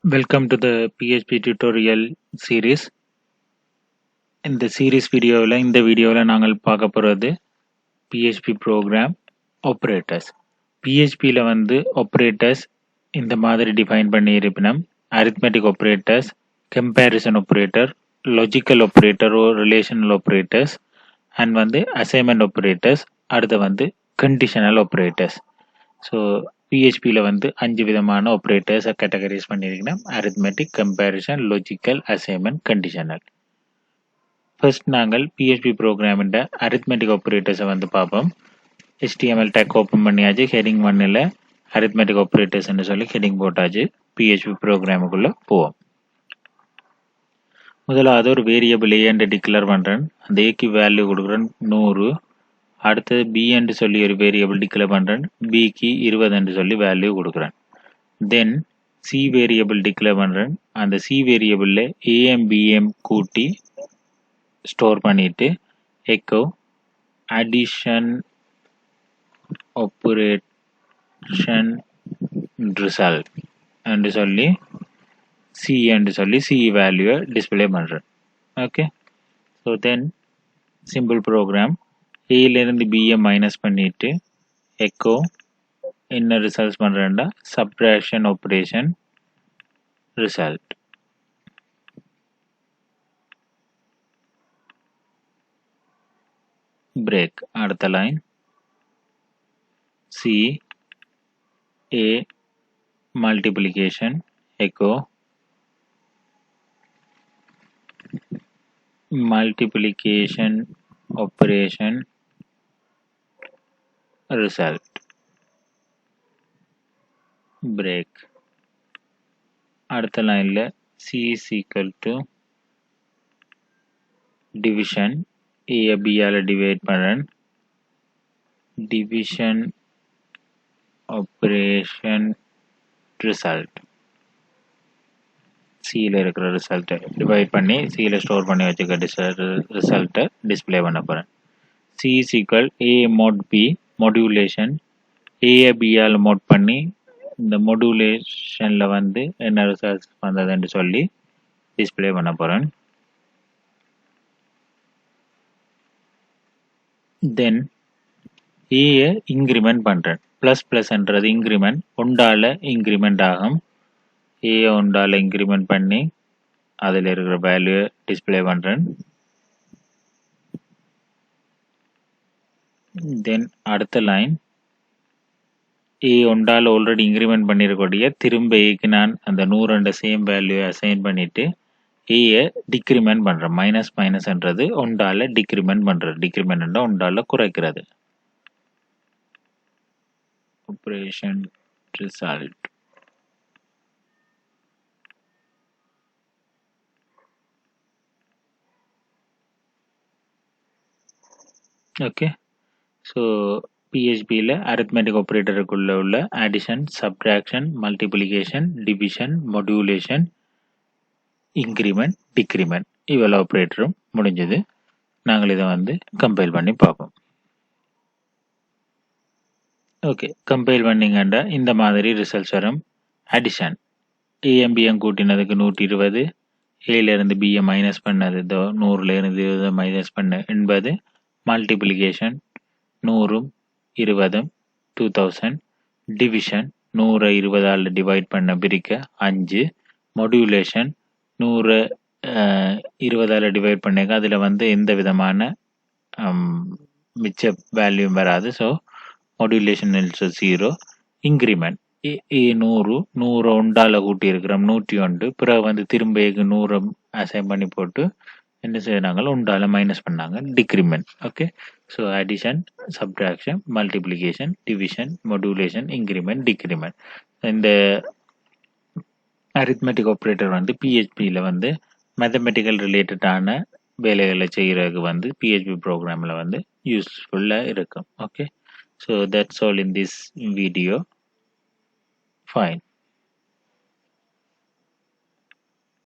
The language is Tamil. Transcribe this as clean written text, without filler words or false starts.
Welcome to the PHP tutorial series. இந்த series இந்த வீடியோவில் நாங்கள் பார்க்க போகிறது PHP program operators. PHPல operators இந்த மாதிரி define பண்ணி இருப்பினம் arithmetic operators, comparison operator, logical operator or relational operators and assignment operators, அடுத்து conditional operators. So PHPல 5 விதமான operators categorize பண்ணியிருக்கிறோம். arithmetic, comparison, logical, assignment, conditional. First நாங்கள் PHP program இந்த arithmetic operators பார்ப்போம். HTML tag open பண்ணியாச்சு. heading 1ல arithmetic operators ன்னு சொல்லி heading போட்டாச்சு. PHP programக்குள்ள போவோம். முதலாவது ஒரு வேரியபிள் a என்று டிக்ளேர் பண்றேன். அந்த a க்கு வேல்யூ கொடுக்கிறேன் 100. அடுத்தது b என்று சொல்லி ஒரு வேரியபிள் டிக்ளேர் பண்றேன். b க்கு 20 என்று சொல்லி வேல்யூ கொடுக்கிறேன். தென் c வேரியபிள் டிக்ளேர் பண்றேன். அந்த c வேரியபிள்ல am bm கூட்டி ஸ்டோர் பண்ணிட்டு echo addition operation result என்று சொல்லி c என்று சொல்லி c வேல்யூவை டிஸ்ப்ளே பண்றேன். Okay, so then simple program ஏலேருந்து பிஏ மைனஸ் பண்ணிட்டு எக்கோ என்ன ரிசல்ட்ஸ் பண்ணுறேன்டா சப்ட்ராக்ஷன் ஆப்ரேஷன் ரிசல்ட். பிரேக். அடுத்த line c a multiplication echo multiplication operation result. break. அடுத்த லைன்ல c is equal to division a b ஆல டிவைட் பண்றேன். division operation result. C ல இருக்கிற ரிசல்ட்டை டிவைட் பண்ணி C ல ஸ்டோர் பண்ணி வச்சுக்க ரிசல்ட்டை டிஸ்ப்ளே பண்ண போகிறேன். C is equal A mod B modulation A B ஆல் மோட் பண்ணி இந்த modulationல என்ன ரிசல்ட்ஸ் வந்ததுன்னு சொல்லி டிஸ்ப்ளே பண்ண போகிறேன். தென் ஏயை இன்க்ரிமெண்ட் பண்ணுறேன். ப்ளஸ் ப்ளஸ்ன்றது இன்க்ரிமெண்ட் ஒன்றால் இன்க்ரிமெண்ட் ஆகும். ஏ ஒன்றால் இன்க்ரிமெண்ட் பண்ணி அதில் இருக்கிற வேல்யூ டிஸ்ப்ளே பண்ணுறேன். தென் அடுத்த லைன் ஏ ஒன்றால் ஆல்ரெடி இன்க்ரிமெண்ட் பண்ணியிருக்கக்கூடிய திரும்ப ஏக்கு நான் அந்த 100 சேம் வேல்யூ அசைன் பண்ணிட்டு ஏயை டிக்ரிமெண்ட் பண்ணுறேன். மைனஸ் மைனஸ்ன்றது ஒன்றால் டிக்ரிமெண்ட் பண்ணுறது. டிக்ரிமெண்ட் ஒன்றால் குறைக்கிறது. Operation result. ஓகே, ஸோ PHPல arithmetic operatorக்குள்ள உள்ள addition, subtraction, multiplication, division, modulation, increment, decrement இவ்வளோ ஆப்ரேட்டரும் முடிஞ்சது. நாங்கள் இதை கம்பைல் பண்ணி பார்ப்போம். ஓகே, கம்பைல் பண்ணிங்கண்டா இந்த மாதிரி ரிசல்ட்ஸ் வரும். அடிஷன் ஏஎம்பிஎம் கூட்டினதுக்கு 120, ஏலேருந்து பிஏ மைனஸ் பண்ணது 100லேருந்து 20 மைனஸ் பண்ண 80, மல்டிப்ளிகேஷன் 100 20 2000, டிவிஷன் 100 20ஆல் டிவைட் பண்ண பிரிக்க 5, மொடியூலேஷன் 100 20ஆல் டிவைட் பண்ணிக்க அதில் எந்த விதமான மிச்ச வேல்யூம் வராது. ஸோ மொடியூலேஷன் 0. இன்க்ரிமெண்ட் 100 ஒன்றால் கூட்டி இருக்கிறோம் 101, பிறகு திரும்ப 100 அசைன் பண்ணி போட்டு என்ன செய்யறாங்க ஒன்றால் மைனஸ் பண்ணாங்க decrement. Okay, so addition, subtraction, multiplication, division, modulation, increment, decrement. இந்த அரித்மெட்டிக் ஆப்ரேட்டர் PHPயில் மேத்தமெட்டிக்கல் ரிலேட்டடான வேலைகளை செய்கிறதுக்கு PHP ப்ரோக்ராமில் யூஸ்ஃபுல்லாக இருக்கும். Okay, so that's all in this video. Fine.